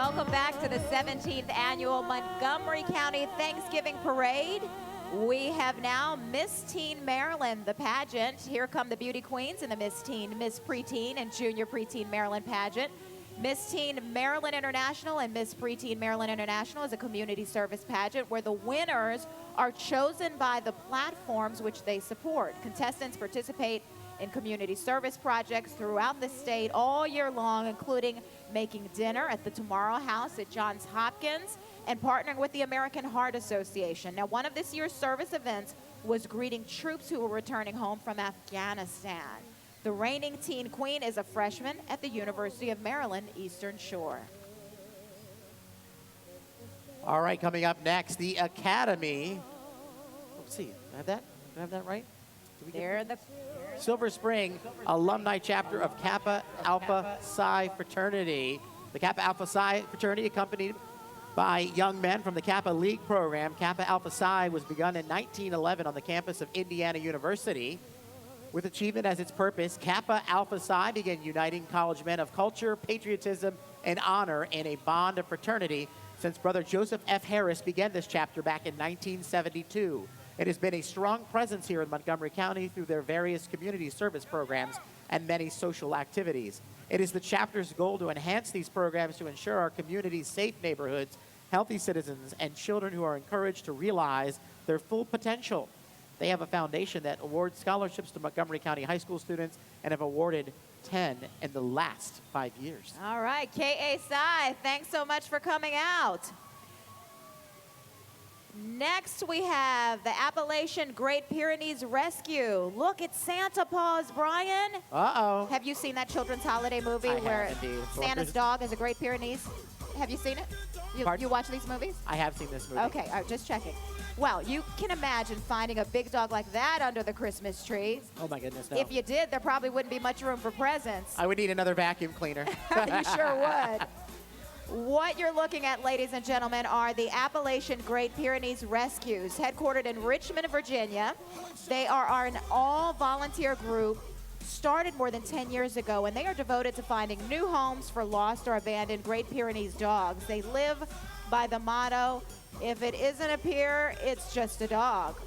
Welcome back to the 17th Annual Montgomery County Thanksgiving Parade. We have now Miss Teen Maryland, the pageant. Here come the beauty queens in the Miss Teen, Miss Preteen, and Junior Preteen Maryland pageant. Miss Teen Maryland International and Miss Preteen Maryland International is a community service pageant where the winners are chosen by the platforms which they support. Contestants participate in community service projects throughout the state all year long, including making dinner at the Tomorrow House at Johns Hopkins and partnering with the American Heart Association. Now, one of this year's service events was greeting troops who were returning home from Afghanistan. The reigning teen queen is a freshman at the University of Maryland, Eastern Shore. All right, coming up next, the Academy. Let's see, have that? Do I have that right? They're the Silver Spring alumni chapter of Kappa Alpha Psi fraternity. The Kappa Alpha Psi fraternity, accompanied by young men from the Kappa League program. Kappa Alpha Psi was begun in 1911 on the campus of Indiana University. With achievement as its purpose, Kappa Alpha Psi began uniting college men of culture, patriotism, and honor in a bond of fraternity since Brother Joseph F. Harris began this chapter back in 1972. It has been a strong presence here in Montgomery County through their various community service programs and many social activities. It is the chapter's goal to enhance these programs to ensure our community's safe neighborhoods, healthy citizens, and children who are encouraged to realize their full potential. They have a foundation that awards scholarships to Montgomery County high school students and have awarded 10 in the last 5 years. All right, K.A. Psi, thanks so much for coming out. Next, we have the Appalachian Great Pyrenees Rescue. Look, it's Santa Paws, Brian. Uh-oh. Have you seen that children's holiday movie I where have, indeed. Santa's dog is a Great Pyrenees? Have you seen it? You watch these movies? I have seen this movie. Okay, all right, just checking. Well, you can imagine finding a big dog like that under the Christmas tree. Oh, my goodness, no. If you did, there probably wouldn't be much room for presents. I would need another vacuum cleaner. You sure would. What you're looking at, ladies and gentlemen, are the Appalachian Great Pyrenees Rescues, headquartered in Richmond, Virginia. They are an all-volunteer group started more than 10 years ago, and they are devoted to finding new homes for lost or abandoned Great Pyrenees dogs. They live by the motto, if it isn't a Pyr, it's just a dog.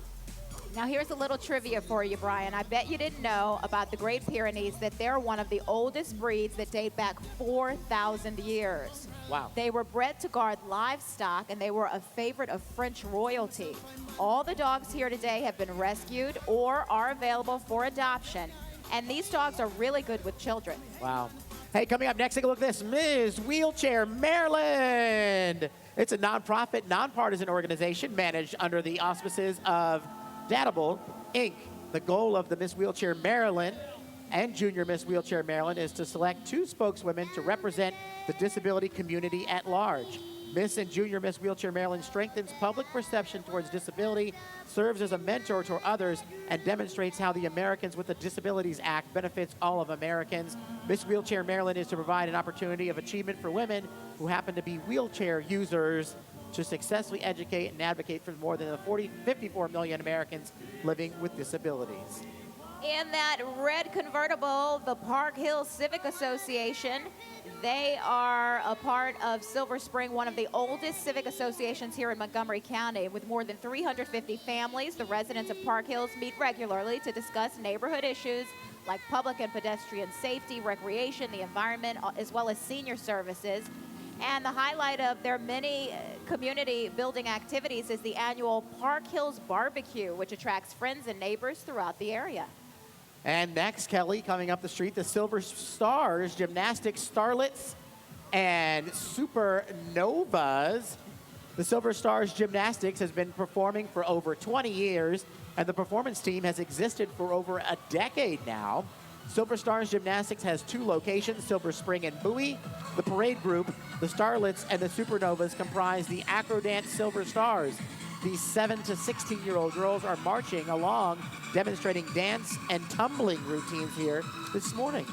Now, here's a little trivia for you, Brian. I bet you didn't know about the Great Pyrenees that they're one of the oldest breeds that date back 4,000 years. Wow. They were bred to guard livestock, and they were a favorite of French royalty. All the dogs here today have been rescued or are available for adoption, and these dogs are really good with children. Wow. Hey, coming up next, take a look at this. Ms. Wheelchair Maryland. It's a nonprofit, nonpartisan organization managed under the auspices of Datable, Inc. The goal of the Miss Wheelchair Maryland and Junior Miss Wheelchair Maryland is to select 2 spokeswomen to represent the disability community at large. Miss and Junior Miss Wheelchair Maryland strengthens public perception towards disability, serves as a mentor to others, and demonstrates how the Americans with the Disabilities Act benefits all of Americans. Miss Wheelchair Maryland is to provide an opportunity of achievement for women who happen to be wheelchair users to successfully educate and advocate for more than the 54 million Americans living with disabilities. In that red convertible, the Park Hill Civic Association, they are a part of Silver Spring, one of the oldest civic associations here in Montgomery County. With more than 350 families, the residents of Park Hills meet regularly to discuss neighborhood issues like public and pedestrian safety, recreation, the environment, as well as senior services. And the highlight of their many community building activities is the annual Park Hills Barbecue, which attracts friends and neighbors throughout the area. And next, Kelly, coming up the street, the Silver Stars, Gymnastics Starlets, and Supernovas. The Silver Stars Gymnastics has been performing for over 20 years, and the performance team has existed for over a decade now. Silver Stars Gymnastics has 2 locations, Silver Spring and Bowie. The parade group, the Starlets and the Supernovas, comprise the Acrodance Silver Stars. These 7 to 16-year-old girls are marching along, demonstrating dance and tumbling routines here this morning.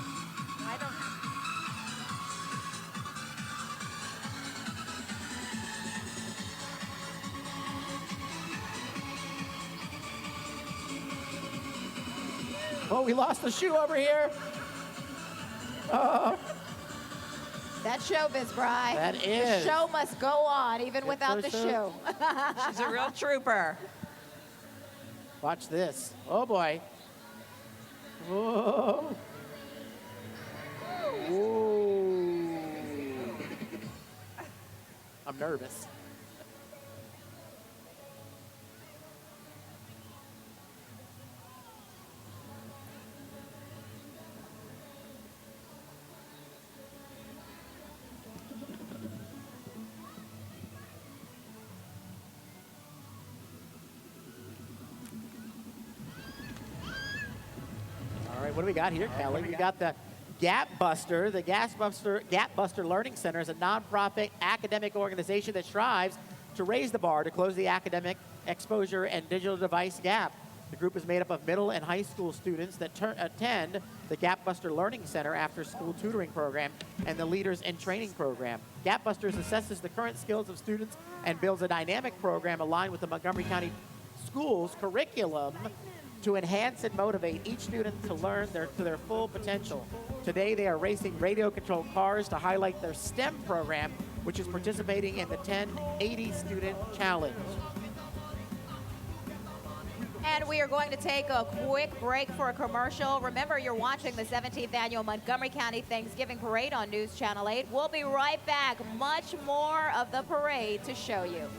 Oh, we lost the shoe over here. That's showbiz, Bri. That The is. show must go on, even without the shoe. She's a real trooper. Watch this. Oh, boy. Whoa. Whoa. I'm nervous. All right, what do we got here, Kelly? We got the Gapbuster. The Gapbuster Learning Center is a nonprofit academic organization that strives to raise the bar to close the academic exposure and digital device gap. The group is made up of middle and high school students that attend the Gapbuster Learning Center after school tutoring program and the Leaders in Training program. Gapbusters assesses the current skills of students and builds a dynamic program aligned with the Montgomery County Schools curriculum to enhance and motivate each student to learn to their full potential. Today, they are racing radio-controlled cars to highlight their STEM program, which is participating in the 1080 Student Challenge. And we are going to take a quick break for a commercial. Remember, you're watching the 17th Annual Montgomery County Thanksgiving Parade on News Channel 8. We'll be right back. Much more of the parade to show you.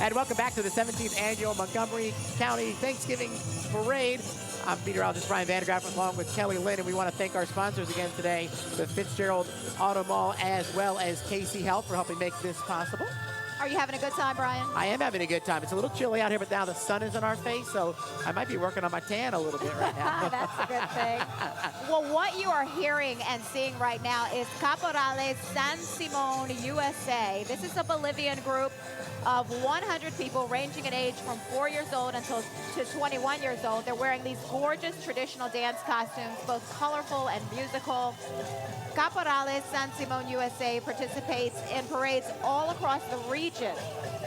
And welcome back to the 17th Annual Montgomery County Thanksgiving Parade. I'm meteorologist Brian Vandegraff along with Kelly Lynn, and we want to thank our sponsors again today, the Fitzgerald Auto Mall as well as KC Health for helping make this possible. Are you having a good time, Brian? I am having a good time. It's a little chilly out here, but now the sun is in our face, so I might be working on my tan a little bit right now. That's a good thing. Well, what you are hearing and seeing right now is Kappa Alpha San Simon, USA. This is a Bolivian group of 100 people ranging in age from 4 years old until to 21 years old. They're wearing these gorgeous traditional dance costumes, both colorful and musical. Kappa Alpha San Simon, USA participates in parades all across the region.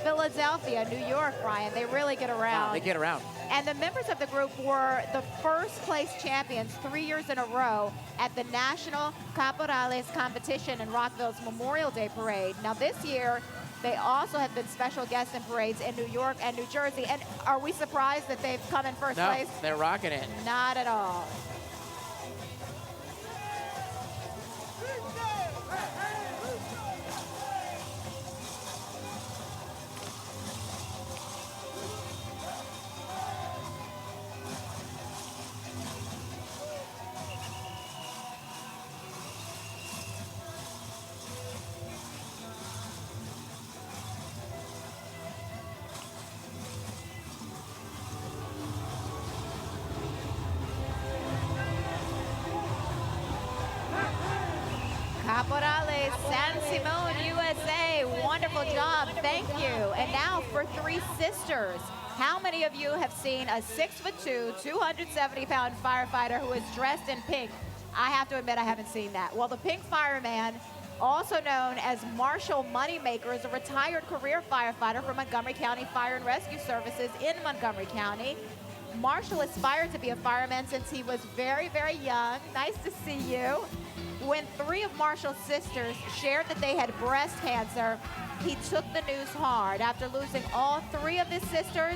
Philadelphia, New York, Brian, they really get around. Wow, they get around. And the members of the group were the first place champions 3 years in a row at the National Caporales competition in Rockville's Memorial Day Parade. Now this year, they also have been special guests in parades in New York and New Jersey. And are we surprised that they've come in first place? No, they're rocking it. Not at all. Caporales, San Simon, USA. Wonderful job. Thank you. And now for Three Sisters. How many of you have seen a 6'2", 270-pound firefighter who is dressed in pink? I have to admit I haven't seen that. Well, the pink fireman, also known as Marshall Moneymaker, is a retired career firefighter for Montgomery County Fire and Rescue Services in Montgomery County. Marshall aspired to be a fireman since he was very, very young. Nice to see you. When 3 of Marshall's sisters shared that they had breast cancer, he took the news hard. After losing all 3 of his sisters,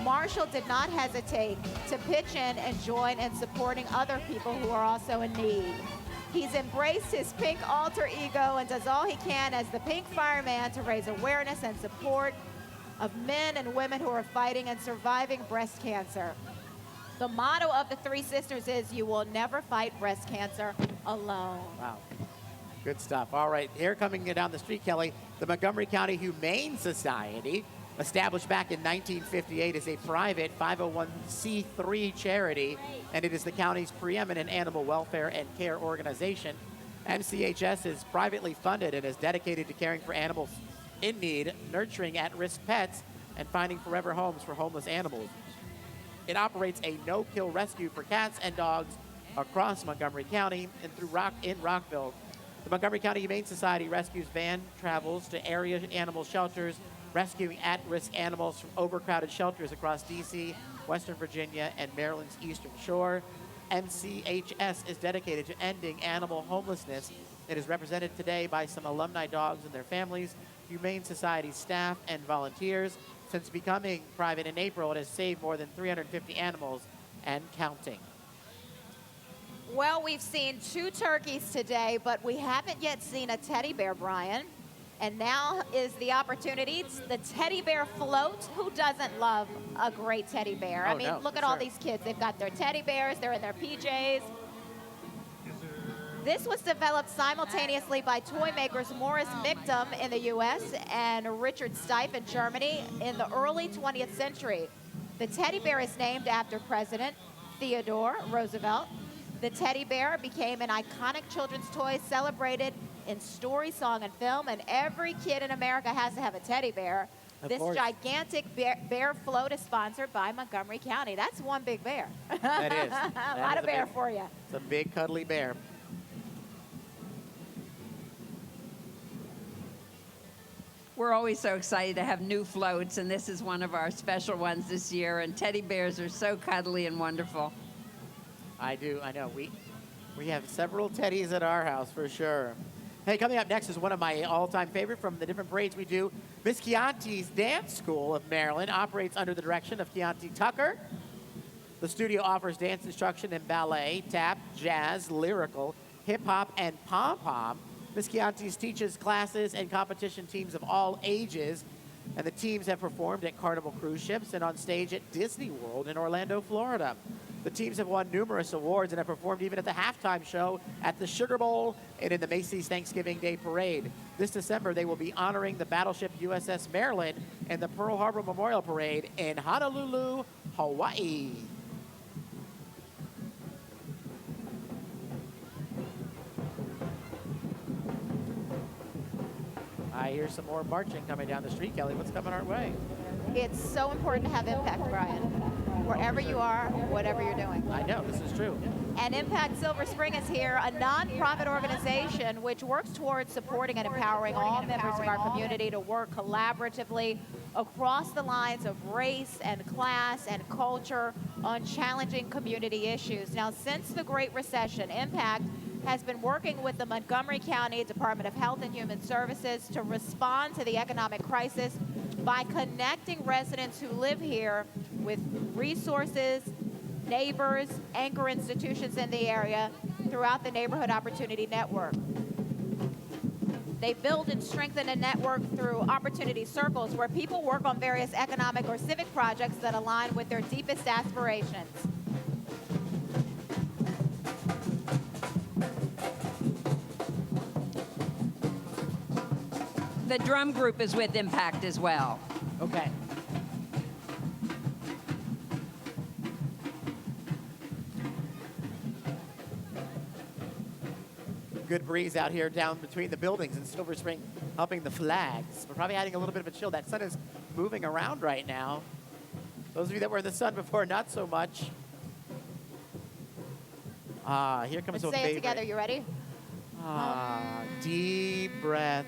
Marshall did not hesitate to pitch in and join in supporting other people who are also in need. He's embraced his pink alter ego and does all he can as the pink fireman to raise awareness and support of men and women who are fighting and surviving breast cancer. The motto of the Three Sisters is, you will never fight breast cancer alone. Wow. Good stuff. All right, here coming down the street, Kelly, the Montgomery County Humane Society, established back in 1958, is a private 501c3 charity, and it is the county's preeminent animal welfare and care organization. MCHS is privately funded and is dedicated to caring for animals in need, nurturing at-risk pets, and finding forever homes for homeless animals. It operates a no-kill rescue for cats and dogs across Montgomery County and in Rockville. The Montgomery County Humane Society rescues van travels to area animal shelters, rescuing at-risk animals from overcrowded shelters across D.C., Western Virginia, and Maryland's Eastern Shore. MCHS is dedicated to ending animal homelessness. It is represented today by some alumni dogs and their families, Humane Society staff, and volunteers. Since becoming private in April, it has saved more than 350 animals and counting. Well, we've seen 2 turkeys today, but we haven't yet seen a teddy bear, Brian. And now is the opportunity. It's the teddy bear float. Who doesn't love a great teddy bear? Oh, I mean, no, look for at all sure. these kids. They've got their teddy bears. They're in their PJs. This was developed simultaneously by toy makers Morris Mictum in the U.S. and Richard Steiff in Germany in the early 20th century. The teddy bear is named after President Theodore Roosevelt. The teddy bear became an iconic children's toy celebrated in story, song, and film, and every kid in America has to have a teddy bear. Of This course. gigantic bear float is sponsored by Montgomery County. That's one big bear. That is. A lot of bear for you. It's a big, cuddly bear. We're always so excited to have new floats, and this is one of our special ones this year. And teddy bears are so cuddly and wonderful. I know. We have several teddies at our house for sure. Hey, coming up next is one of my all-time favorite from the different parades we do. Miss Chianti's Dance School of Maryland operates under the direction of Chianti Tucker. The studio offers dance instruction in ballet, tap, jazz, lyrical, hip-hop, and pom-pom. Miss Chianti's teaches classes and competition teams of all ages, and the teams have performed at Carnival cruise ships and on stage at Disney World in Orlando, Florida. The teams have won numerous awards and have performed even at the halftime show at the Sugar Bowl and in the Macy's Thanksgiving Day Parade. This December, they will be honoring the battleship USS Maryland in the Pearl Harbor Memorial Parade in Honolulu, Hawaii. I hear some more marching coming down the street. Kelly, what's coming our way? It's so important to have impact, Brian, wherever you are, whatever you're doing. I know, this is true. And Impact Silver Spring is here, a nonprofit organization which works towards supporting and empowering all members of our community to work collaboratively across the lines of race and class and culture on challenging community issues. Now, since the Great Recession, Impact has been working with the Montgomery County Department of Health and Human Services to respond to the economic crisis by connecting residents who live here with resources, neighbors, anchor institutions in the area throughout the Neighborhood Opportunity Network. They build and strengthen a network through opportunity circles where people work on various economic or civic projects that align with their deepest aspirations. The drum group is with Impact as well. Okay. Good breeze out here down between the buildings in Silver Spring, helping the flags. We're probably adding a little bit of a chill. That sun is moving around right now. Those of you that were in the sun before, not so much. Here comes Let's a say favorite. it together. You ready? Deep breath.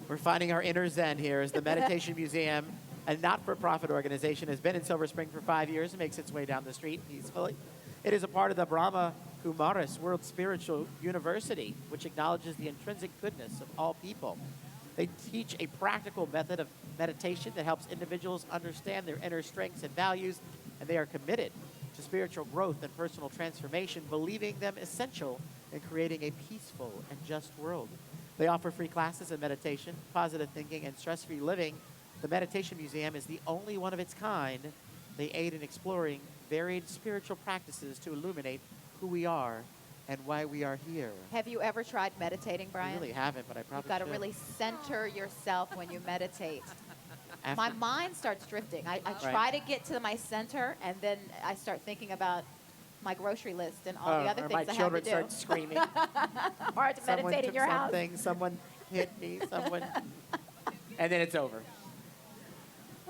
We're finding our inner Zen here as the Meditation Museum, a not-for-profit organization, has been in Silver Spring for 5 years and makes its way down the street peacefully. It is a part of the Brahma Kumaris World Spiritual University, which acknowledges the intrinsic goodness of all people. They teach a practical method of meditation that helps individuals understand their inner strengths and values, and they are committed to spiritual growth and personal transformation, believing them essential in creating a peaceful and just world. They offer free classes in meditation, positive thinking, and stress-free living. The Meditation Museum is the only one of its kind. They aid in exploring varied spiritual practices to illuminate who we are and why we are here. Have you ever tried meditating, Brian? I really haven't, but I probably You've got to should. really center yourself when you meditate. After- My mind starts drifting. I try to get to my center, and then I start thinking about my grocery list and all the other or things my I have to children do. start screaming. Or to Someone meditate in took your house. something, someone hit me, someone, and then it's over.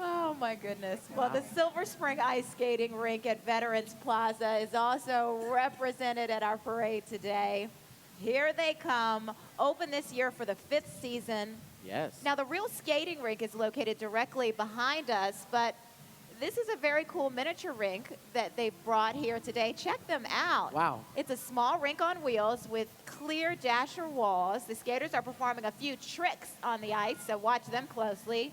Oh my goodness. Well, the Silver Spring Ice Skating Rink at Veterans Plaza is also represented at our parade today. Here they come, open this year for the 5th season. Yes. Now, the real skating rink is located directly behind us, but this is a very cool miniature rink that they brought here today. Check them out. Wow. It's a small rink on wheels with clear dasher walls. The skaters are performing a few tricks on the ice, so watch them closely.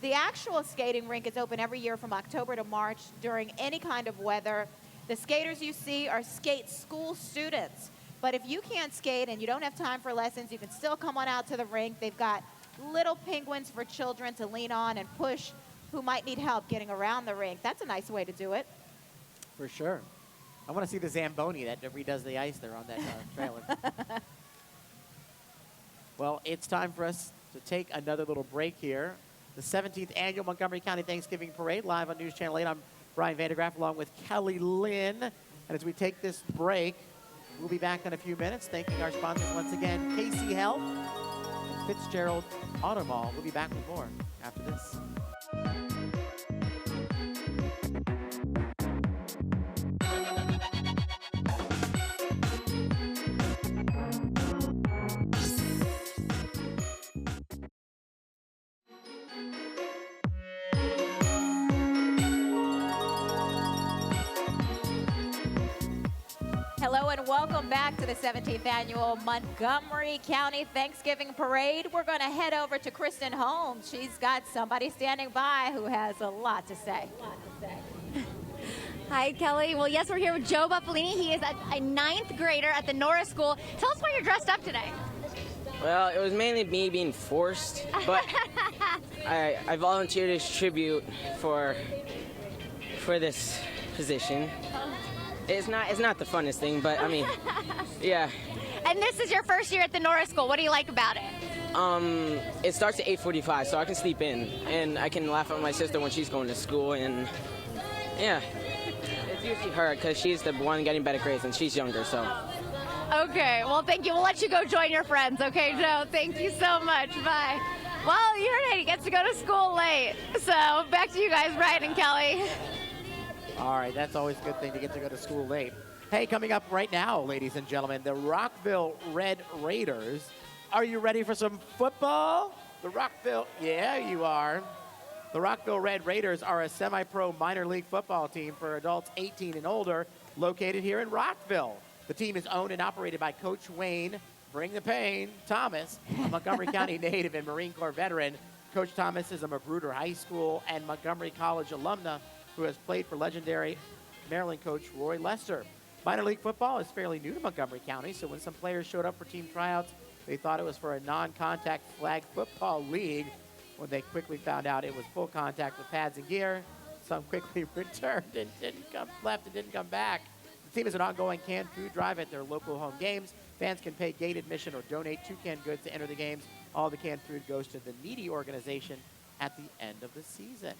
The actual skating rink is open every year from October to March during any kind of weather. The skaters you see are skate school students. But if you can't skate and you don't have time for lessons, you can still come on out to the rink. They've got little penguins for children to lean on and push who might need help getting around the rink. That's a nice way to do it. For sure. I want to see the Zamboni that redoes the ice there on that trailer. Well, it's time for us to take another little break here. The 17th Annual Montgomery County Thanksgiving Parade live on News Channel 8. I'm Brian Vandergraff along with Kelly Lynn. And as we take this break, we'll be back in a few minutes. Thanking our sponsors once again, Casey Health, Fitzgerald Auto Mall. We'll be back with more after this. Hello and welcome back to the 17th Annual Montgomery County Thanksgiving Parade. We're going to head over to Kristen Holmes. She's got somebody standing by who has a lot to say. Hi, Kelly. Well, yes, we're here with Joe Buffalini. He is a 9th grader at the Norris School. Tell us why you're dressed up today. Well, it was mainly me being forced, but I volunteered as tribute for this position. It's not the funnest thing, but I mean, yeah. And this is your first year at the Norris School. What do you like about it? It starts at 8:45, so I can sleep in, and I can laugh at my sister when she's going to school, and yeah. It's usually her, because she's the one getting better grades, and she's younger, so. Okay, well, thank you. We'll let you go join your friends, okay, Joe? Thank you so much. Bye. Well, you heard it. He gets to go to school late. So back to you guys, Brian and Kelly. All right, that's always a good thing to get to go to school late. Hey, coming up right now, ladies and gentlemen, the Rockville Red Raiders. Are you ready for some football? The Rockville, yeah, you are. The Rockville Red Raiders are a semi-pro minor league football team for adults 18 and older, located here in Rockville. The team is owned and operated by Coach Wayne, bring the pain, Thomas, a Montgomery County native and Marine Corps veteran. Coach Thomas is a Magruder High School and Montgomery College alumna who has played for legendary Maryland coach Roy Lester. Minor league football is fairly new to Montgomery County, so when some players showed up for team tryouts, they thought it was for a non-contact flag football league. When they quickly found out it was full contact with pads and gear, some quickly returned and didn't come back. The team is an ongoing canned food drive at their local home games. Fans can pay gate admission or donate 2 canned goods to enter the games. All the canned food goes to the needy organization at the end of the season.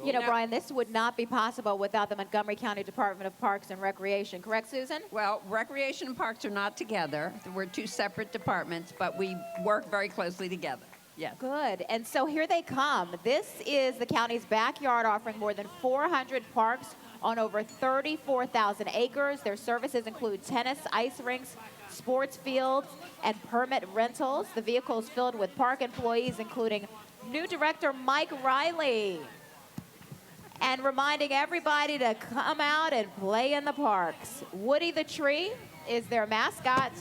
You know, Brian, this would not be possible without the Montgomery County Department of Parks and Recreation. Correct, Susan? Well, Recreation and Parks are not together. We're 2 separate departments, but we work very closely together. Yes. Good. And so here they come. This is the county's backyard offering more than 400 parks on over 34,000 acres. Their services include tennis, ice rinks, sports fields, and permit rentals. The vehicle's filled with park employees, including new director Mike Riley. And reminding everybody to come out and play in the parks. Woody the Tree is their mascot.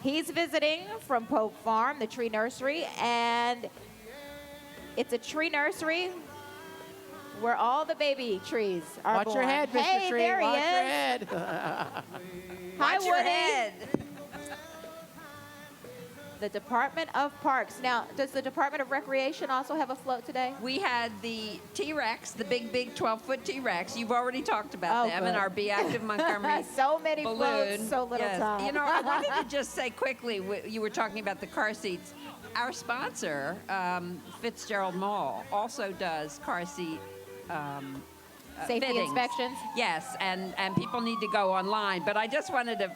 He's visiting from Pope Farm, the tree nursery, and it's a tree nursery where all the baby trees are Watch born. your head, Mr. Hey, Tree. there he Watch is. your head. Hi, Watch your Woody. head. The Department of Parks. Now, does the Department of Recreation also have a float today? We had the T-Rex, the big 12-foot T-Rex. You've already talked about Oh, them good. in our Be Active Montgomery So many balloon. floats, so little Yes. time. You know, I wanted to just say quickly, you were talking about the car seats. Our sponsor, Fitzgerald Mall, also does car seat Safety fittings. inspections? Yes, and people need to go online. But I just wanted to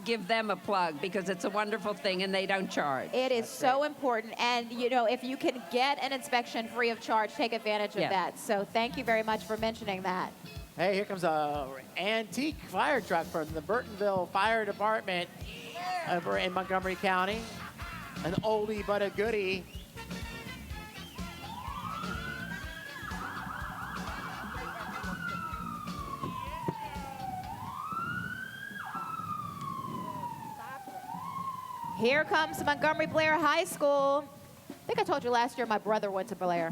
give them a plug because it's a wonderful thing and they don't charge. It is so important. And, you know, if you can get an inspection free of charge, take advantage of Yeah. that. So thank you very much for mentioning that. Hey, here comes a antique fire truck from the Burtonville Fire Department over in Montgomery County. An oldie but a goodie. Here comes Montgomery Blair High School. I think I told you last year my brother went to Blair.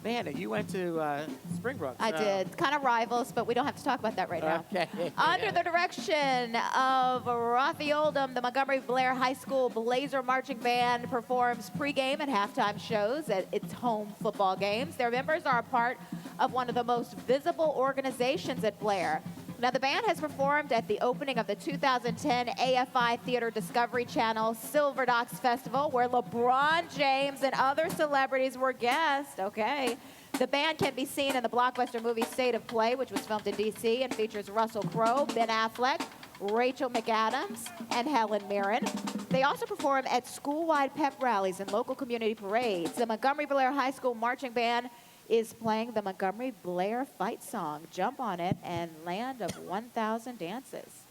Man, you went to Springbrook. I did. Kind of rivals, but we don't have to talk about that right now. Okay. Under the direction of Rafi Oldham, the Montgomery Blair High School Blazer Marching Band performs pregame and halftime shows at its home football games. Their members are a part of one of the most visible organizations at Blair. Now, the band has performed at the opening of the 2010 AFI Theater Discovery Channel Silver Docs Festival, where LeBron James and other celebrities were guests. Okay. The band can be seen in the blockbuster movie State of Play, which was filmed in D.C. and features Russell Crowe, Ben Affleck, Rachel McAdams, and Helen Mirren. They also perform at school-wide pep rallies and local community parades. The Montgomery Blair High School Marching Band is playing the Montgomery Blair fight song, Jump on It, and Land of 1,000 Dances.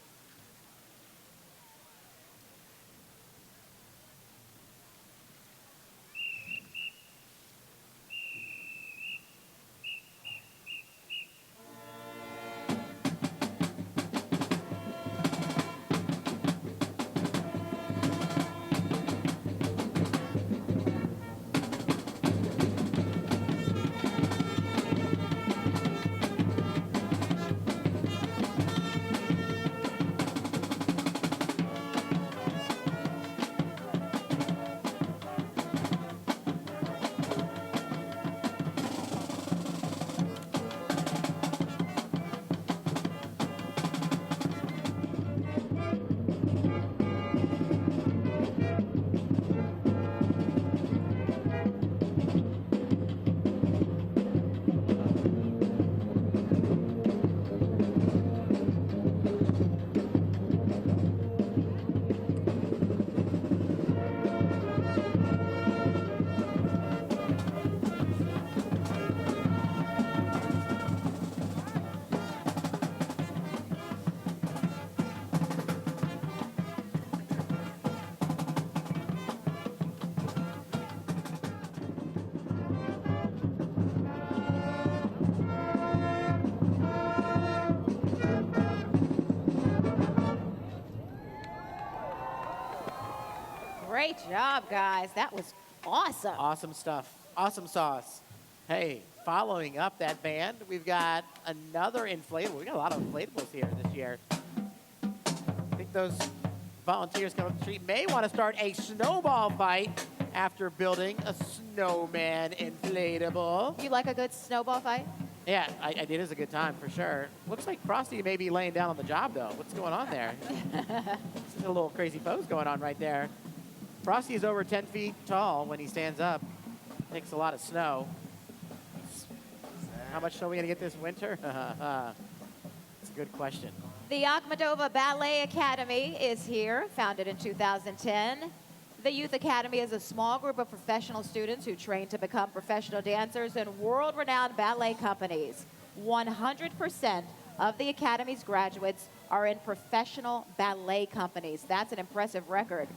Great job, guys. That was awesome. Awesome stuff. Awesome sauce. Hey, following up that band, we've got another inflatable. We got a lot of inflatables here this year. I think those volunteers coming up the street may want to start a snowball fight after building a snowman inflatable. You like a good snowball fight? Yeah, I did. It's a good time for sure. Looks like Frosty may be laying down on the job, though. What's going on there? There's a little crazy pose going on right there. Frosty is over 10 feet tall when he stands up. Takes a lot of snow. How much snow are we going to get this winter? It's a good question. The Akhmadova Ballet Academy is here, founded in 2010. The Youth Academy is a small group of professional students who train to become professional dancers in world-renowned ballet companies. 100% of the Academy's graduates are in professional ballet companies. That's an impressive record.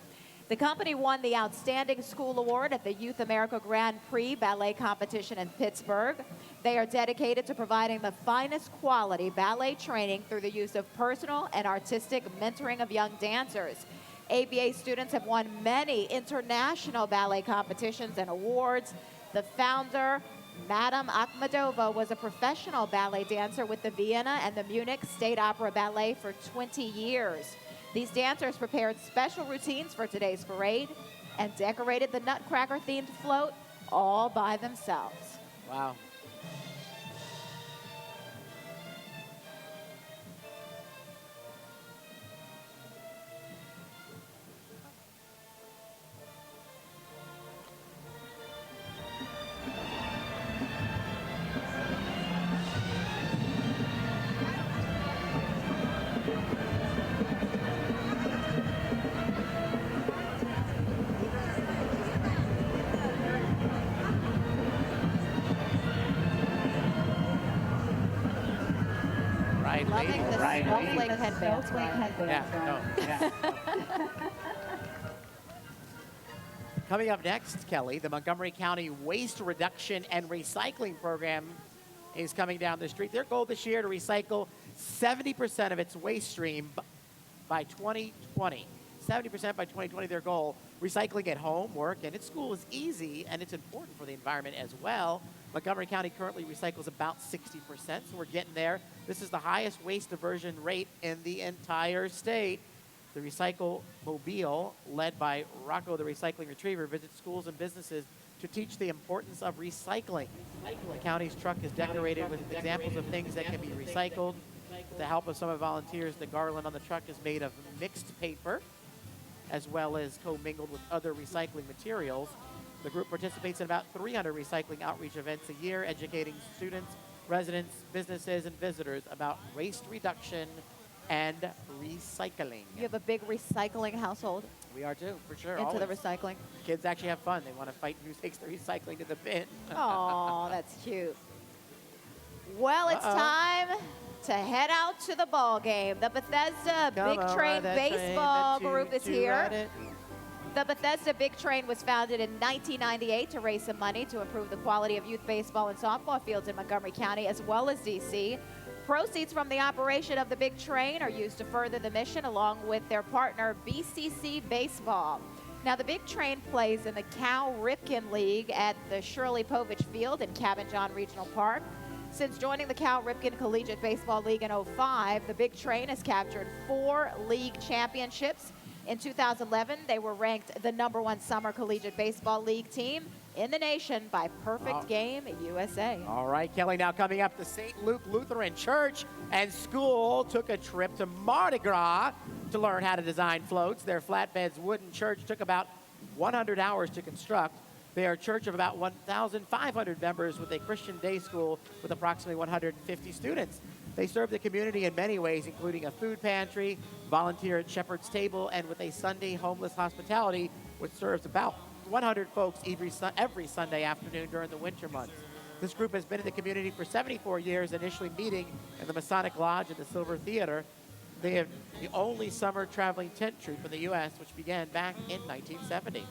The company won the Outstanding School Award at the Youth America Grand Prix Ballet Competition in Pittsburgh. They are dedicated to providing the finest quality ballet training through the use of personal and artistic mentoring of young dancers. ABA students have won many international ballet competitions and awards. The founder, Madame Akhmadova, was a professional ballet dancer with the Vienna and the Munich State Opera Ballet for 20 years. These dancers prepared special routines for today's parade and decorated the Nutcracker-themed float all by themselves. Wow. right, Loving the ladies. snowflake headbands. Yeah, no. Coming up next, Kelly, the Montgomery County Waste Reduction and Recycling Program is coming down the street. Their goal this year to recycle 70% of its waste stream by 2020. 70% by 2020, their goal. Recycling at home, work, and at school is easy, and it's important for the environment as well. Montgomery County currently recycles about 60%, so we're getting there. This is the highest waste diversion rate in the entire state. The Recycle Mobile, led by Rocco the Recycling Retriever, visits schools and businesses to teach the importance of recycling. The county's truck is decorated with examples of things that can be recycled. With the help of some of the volunteers, the garland on the truck is made of mixed paper, as well as commingled with other recycling materials. The group participates in about 300 recycling outreach events a year, educating students, residents, businesses, and visitors about waste reduction and recycling. You have a big recycling household We are too, for sure. into the always. recycling. Kids actually have fun. They want to fight who takes the recycling to the bin. Oh, that's cute. Well, it's time to head out to the ball game. The Bethesda Come Big on, Train that baseball train, group is choo-choo, here. ride it. The Bethesda Big Train was founded in 1998 to raise some money to improve the quality of youth baseball and softball fields in Montgomery County as well as D.C. Proceeds from the operation of the Big Train are used to further the mission along with their partner BCC Baseball. Now, the Big Train plays in the Cal Ripken League at the Shirley Povich Field in Cabin John Regional Park. Since joining the Cal Ripken Collegiate Baseball League in 2005, the Big Train has captured 4 league championships. In 2011, they were ranked the #1 Summer Collegiate Baseball League team in the nation by Perfect Game USA. All right, Kelly, now coming up, the St. Luke Lutheran Church and School took a trip to Mardi Gras to learn how to design floats. Their flatbeds wooden church took about 100 hours to construct. They are a church of about 1,500 members with a Christian day school with approximately 150 students. They serve the community in many ways, including a food pantry, volunteer at Shepherd's Table, and with a Sunday homeless hospitality, which serves about 100 folks every Sunday afternoon during the winter months. This group has been in the community for 74 years, initially meeting in the Masonic Lodge and the Silver Theater. They are the only summer traveling tent troupe in the U.S., which began back in 1970.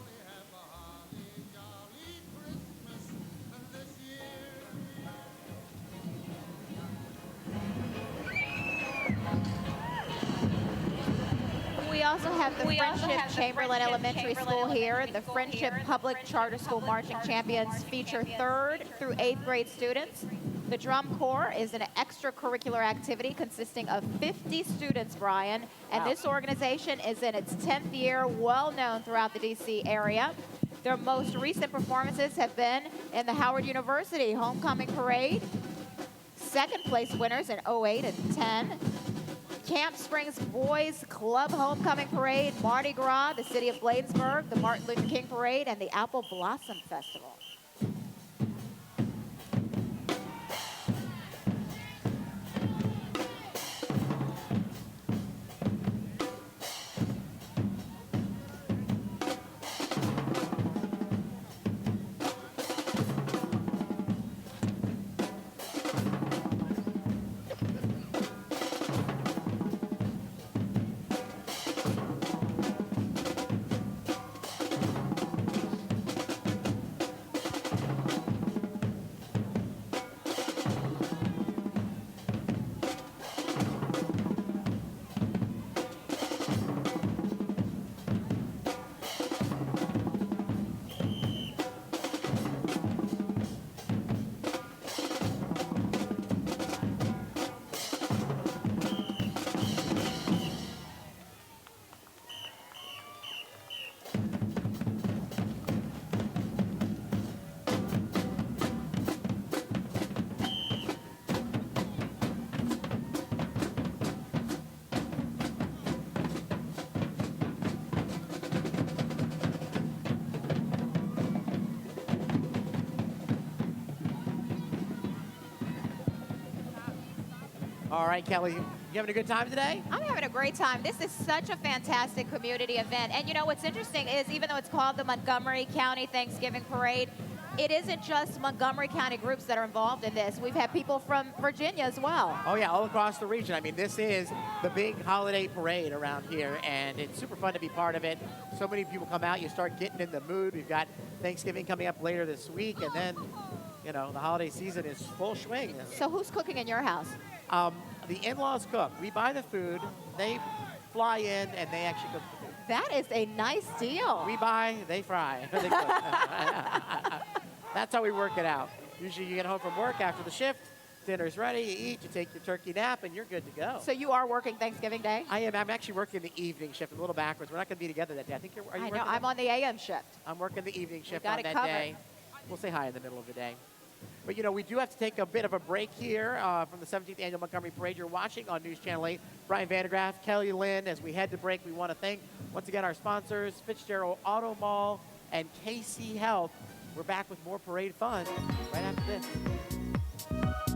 We also have the Friendship Chamberlain Elementary School here. The Friendship Public Charter School Marching Champions feature 3rd through 8th grade students. The Drum Corps is an extracurricular activity consisting of 50 students, Brian, and this organization is in its 10th year, well known throughout the D.C. area. Their most recent performances have been in the Howard University Homecoming Parade, 2nd place winners in 08 and 10, Camp Springs Boys Club Homecoming Parade, Mardi Gras, the City of Bladensburg, the Martin Luther King Parade, and the Apple Blossom Festival. All right, Kelly, you having a good time today? I'm having a great time. This is such a fantastic community event. And you know what's interesting is even though it's called the Montgomery County Thanksgiving Parade, it isn't just Montgomery County groups that are involved in this. We've had people from Virginia as well. Oh yeah, all across the region. I mean, this is the big holiday parade around here, and it's super fun to be part of it. So many people come out, you start getting in the mood. We've got Thanksgiving coming up later this week, and then, you know, the holiday season is full swing. So who's cooking in your house? The in-laws cook. We buy the food, they fly in, and they actually cook the food. That is a nice deal. We buy, they fry. They cook. That's how we work it out. Usually you get home from work after the shift, dinner's ready, you eat, you take your turkey nap, and you're good to go. So you are working Thanksgiving Day? I am. I'm actually working the evening shift. I'm a little backwards. We're not going to be together that day. I think are you I working know. I'm that? on the AM shift. I'm working the evening shift got on it that covered. day. We'll say hi in the middle of the day. But, you know, we do have to take a bit of a break here from the 17th Annual Montgomery Parade. You're watching on News Channel 8. Brian Vandergraff, Kelly Lynn. As we head to break, we want to thank, once again, our sponsors, Fitzgerald Auto Mall and KC Health. We're back with more parade fun right after this.